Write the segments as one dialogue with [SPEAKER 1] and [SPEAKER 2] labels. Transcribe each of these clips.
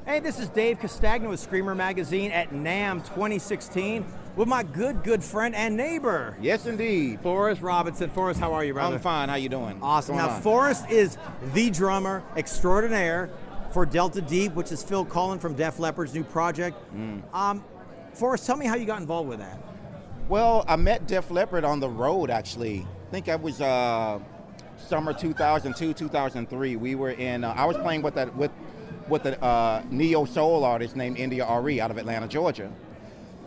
[SPEAKER 1] Hey, this is Dave Castagno with Screamer Magazine at NAMM 2016 with my good friend and neighbor.
[SPEAKER 2] Yes, indeed.
[SPEAKER 1] Forrest Robinson. Forrest, how are you, brother?
[SPEAKER 2] I'm fine. How you doing?
[SPEAKER 1] Awesome. Now, Forrest is the drummer extraordinaire for Delta Deep, which is Phil Collen from Def Leppard's new project. Forrest, tell me how you got involved with that.
[SPEAKER 2] Well, I met Def Leppard on the road, actually. I think it was summer 2002, 2003. We were in, I was playing with the neo-soul artist named India Ari out of Atlanta, Georgia.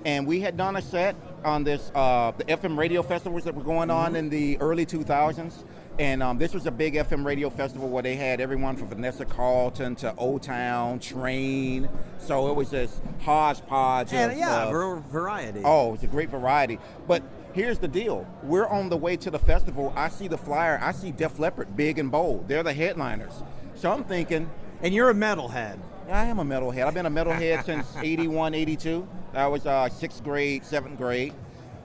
[SPEAKER 2] And we had done a set on this, the FM radio festivals that were going on in the early 2000s. And this was a big FM radio festival where they had everyone from Vanessa Carlton to O-Town, Train. So it was this hodgepodge of
[SPEAKER 1] variety.
[SPEAKER 2] Oh, it was a great variety. But here's the deal. We're on the way to the festival. I see the flyer. I see Def Leppard, big and bold. They're the headliners. So I'm thinking...
[SPEAKER 1] And you're a metalhead.
[SPEAKER 2] I am a metalhead. I've been a metalhead since 81, 82. I was 6th grade, 7th grade.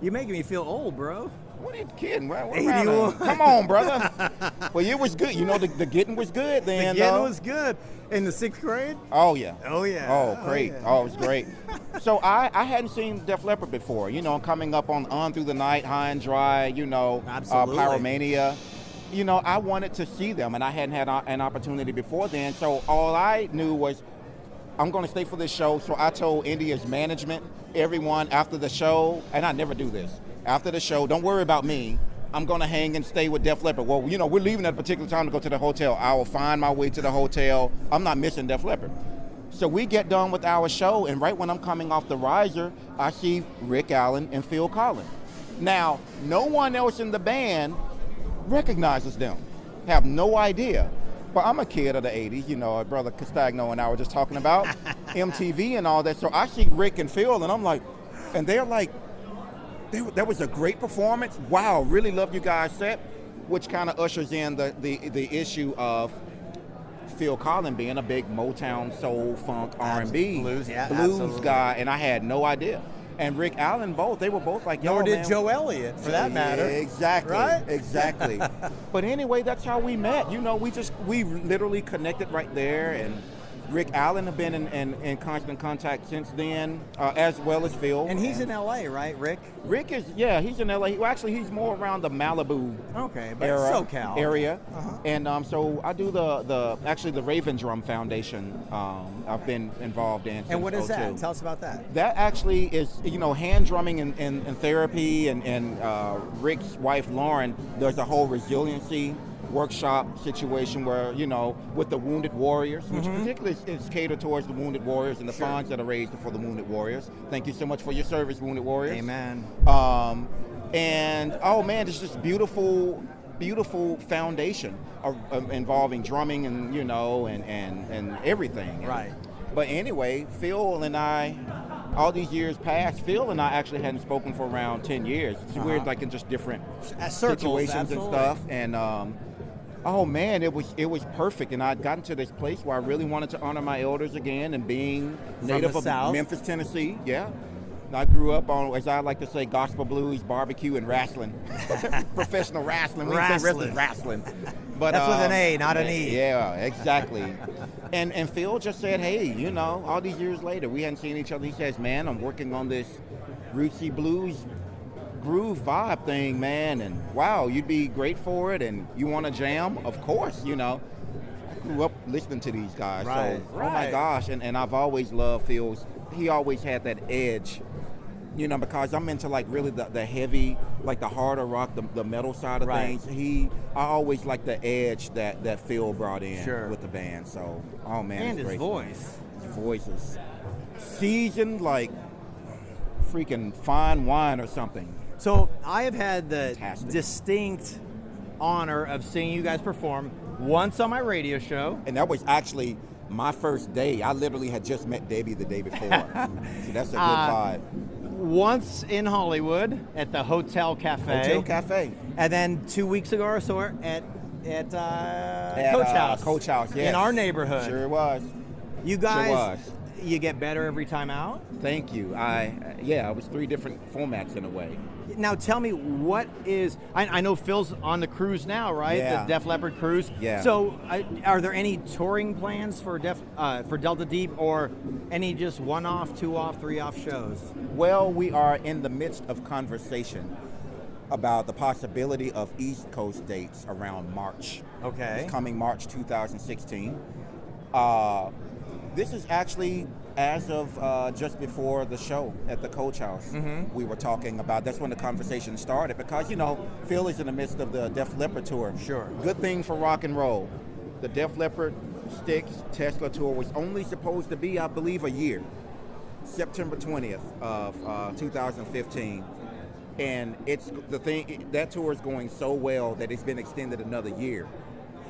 [SPEAKER 1] You're making me feel old, bro.
[SPEAKER 2] What are you kidding? What
[SPEAKER 1] 81.
[SPEAKER 2] Come on, brother. Well, it was good. You know, the getting was good then.
[SPEAKER 1] The getting was good. In the 6th grade?
[SPEAKER 2] Oh, yeah.
[SPEAKER 1] Oh, yeah.
[SPEAKER 2] Oh, great.
[SPEAKER 1] Yeah.
[SPEAKER 2] Oh, it was great. So I hadn't seen Def Leppard before, you know, coming up on Through the Night, High and Dry, you know, Pyromania. You know, I wanted to see them, and I hadn't had an opportunity before then. So all I knew was, I'm going to stay for this show. So I told India's management, everyone after the show, and I never do this, after the show, don't worry about me. I'm going to hang and stay with Def Leppard. Well, you know, we're leaving at a particular time to go to the hotel. I will find my way to the hotel. I'm not missing Def Leppard. So we get done with our show, and right when I'm coming off the riser, I see Rick Allen and Phil Collen. Now, no one else in the band recognizes them, have no idea. But I'm a kid of the 80s, you know, Brother Castagno and I were just talking about MTV and all that. So I see Rick and Phil, and I'm like, and they're like, that was a great performance. Wow, really love you guys' set, which kind of ushers in the issue of Phil Collen being a big Motown, soul, funk, R&B blues guy, and I had no idea. And Rick Allen, they were both like,
[SPEAKER 1] nor did Joe Elliott, for that matter.
[SPEAKER 2] Exactly,
[SPEAKER 1] right?
[SPEAKER 2] Exactly. But anyway, that's how we met. You know, we literally connected right there, and Rick Allen have been in constant contact since then, as well as Phil.
[SPEAKER 1] And he's in L.A., right, Rick?
[SPEAKER 2] Rick is, yeah, he's in L.A. Well, actually, he's more around the Malibu
[SPEAKER 1] SoCal
[SPEAKER 2] area. And so I do the Raven Drum Foundation. I've been involved in since
[SPEAKER 1] And what is
[SPEAKER 2] 02.
[SPEAKER 1] that? Tell us about that.
[SPEAKER 2] That actually is, you know, hand drumming and therapy, and Rick's wife, Lauren, does a whole resiliency workshop situation where, you know, with the Wounded Warriors, which particularly is catered towards the Wounded Warriors and the funds that are raised for the Wounded Warriors. Thank you so much for your service, Wounded Warriors.
[SPEAKER 1] Amen.
[SPEAKER 2] And oh man, it's just beautiful foundation involving drumming and, you know, and everything.
[SPEAKER 1] Right.
[SPEAKER 2] But anyway, Phil and I, all these years past, Phil and I actually hadn't spoken for around 10 years. It's weird, like in just different situations and stuff. And oh man, it was perfect. And I'd gotten to this place where I really wanted to honor my elders again, and being native of Memphis, Tennessee. Yeah. I grew up on, as I like to say, gospel blues, barbecue, and wrestling. Professional wrestling. Wrestling. But
[SPEAKER 1] that's with an A, not an E.
[SPEAKER 2] Yeah, exactly. And Phil just said, hey, you know, all these years later, we hadn't seen each other. He says, man, I'm working on this rootsy blues groove vibe thing, man, and wow, you'd be great for it, and you want to jam? Of course, you know. I grew up listening to these guys, so oh my gosh, and I've always loved Phil's. He always had that edge, you know, because I'm into like really the heavy, like the harder rock, the metal side of things. I always like the edge that Phil brought in with the band. So, oh man,
[SPEAKER 1] and
[SPEAKER 2] it's
[SPEAKER 1] his
[SPEAKER 2] great. His voice is seasoned like freaking fine wine or something.
[SPEAKER 1] So I have had the distinct honor of seeing you guys perform once on my radio show.
[SPEAKER 2] And that was actually my first day. I literally had just met Debbie the day before. So that's a good vibe.
[SPEAKER 1] Once in Hollywood at the Hotel Cafe. And then 2 weeks ago or so at Coach House.
[SPEAKER 2] Coach House, yes.
[SPEAKER 1] In our neighborhood.
[SPEAKER 2] Sure was.
[SPEAKER 1] You guys, you get better every time out?
[SPEAKER 2] Thank you. It was 3 different formats in a way.
[SPEAKER 1] Now tell me, what is, I know Phil's on the cruise now, right?
[SPEAKER 2] Yeah.
[SPEAKER 1] The Def Leppard cruise.
[SPEAKER 2] Yeah.
[SPEAKER 1] So are there any touring plans for Delta Deep, or any just 1-off, 2-off, 3-off shows?
[SPEAKER 2] Well, we are in the midst of conversation about the possibility of East Coast dates around March.
[SPEAKER 1] Okay.
[SPEAKER 2] It's coming March 2016. This is actually as of just before the show at the Coach House.
[SPEAKER 1] Mm-hmm.
[SPEAKER 2] We were talking about, that's when the conversation started, because, Phil is in the midst of the Def Leppard tour.
[SPEAKER 1] Sure.
[SPEAKER 2] Good thing for rock and roll. The Def Leppard Styx Tesla tour was only supposed to be, I believe, a year. September 20th of 2015. And that tour is going so well that it's been extended another year.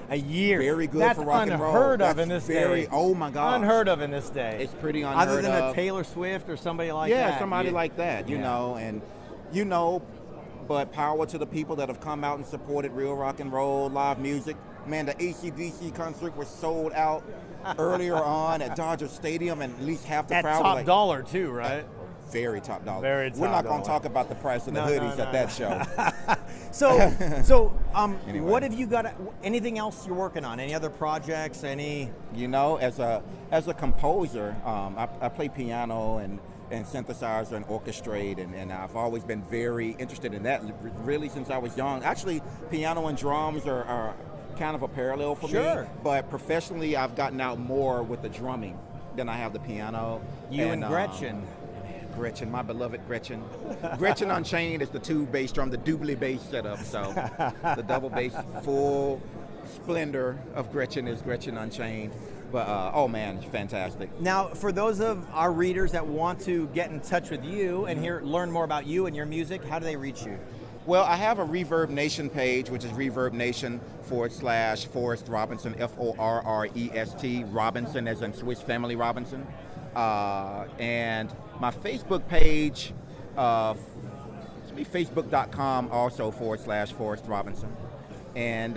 [SPEAKER 1] A year.
[SPEAKER 2] Very good
[SPEAKER 1] That's
[SPEAKER 2] for rock and roll.
[SPEAKER 1] unheard of in this day.
[SPEAKER 2] Oh my God.
[SPEAKER 1] Unheard of in this day.
[SPEAKER 2] It's pretty unheard of.
[SPEAKER 1] Other than a Taylor Swift or somebody like that.
[SPEAKER 2] Yeah, somebody like that, you know, and but power to the people that have come out and supported real rock and roll, live music. Man, the AC/DC concert was sold out earlier on at Dodger Stadium, and at least half the crowd.
[SPEAKER 1] That top dollar too, right?
[SPEAKER 2] Very top dollar.
[SPEAKER 1] Very top
[SPEAKER 2] We're not going
[SPEAKER 1] dollar.
[SPEAKER 2] to talk about the price of the hoodies at that show.
[SPEAKER 1] Anyway. What have you got? Anything else you're working on? Any other projects? Any?
[SPEAKER 2] As a composer, I play piano and synthesizer and orchestrate, and I've always been very interested in that, really since I was young. Actually, piano and drums are kind of a parallel for me. But professionally, I've gotten out more with the drumming than I have the piano.
[SPEAKER 1] You and Gretchen.
[SPEAKER 2] Gretchen, my beloved Gretchen. Gretchen Unchained is the 2 bass drum, the doubly bass setup. So the double bass, full splendor of Gretchen is Gretchen Unchained. But oh man, it's fantastic.
[SPEAKER 1] Now, for those of our readers that want to get in touch with you and learn more about you and your music, how do they reach you?
[SPEAKER 2] Well, I have a Reverb Nation page, which is Reverb Nation /Forrest Robinson, Forrest, Robinson as in Swiss Family Robinson. And my Facebook page, should be facebook.com also /Forrest Robinson. And,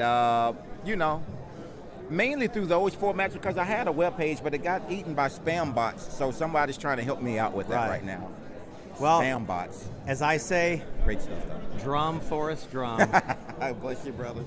[SPEAKER 2] mainly through those formats, because I had a web page, but it got eaten by spam bots. So somebody's trying to help me out with that right now.
[SPEAKER 1] Well,
[SPEAKER 2] spam bots.
[SPEAKER 1] As I say,
[SPEAKER 2] Great stuff, though.
[SPEAKER 1] Drum, Forrest, drum.
[SPEAKER 2] Bless you, brother.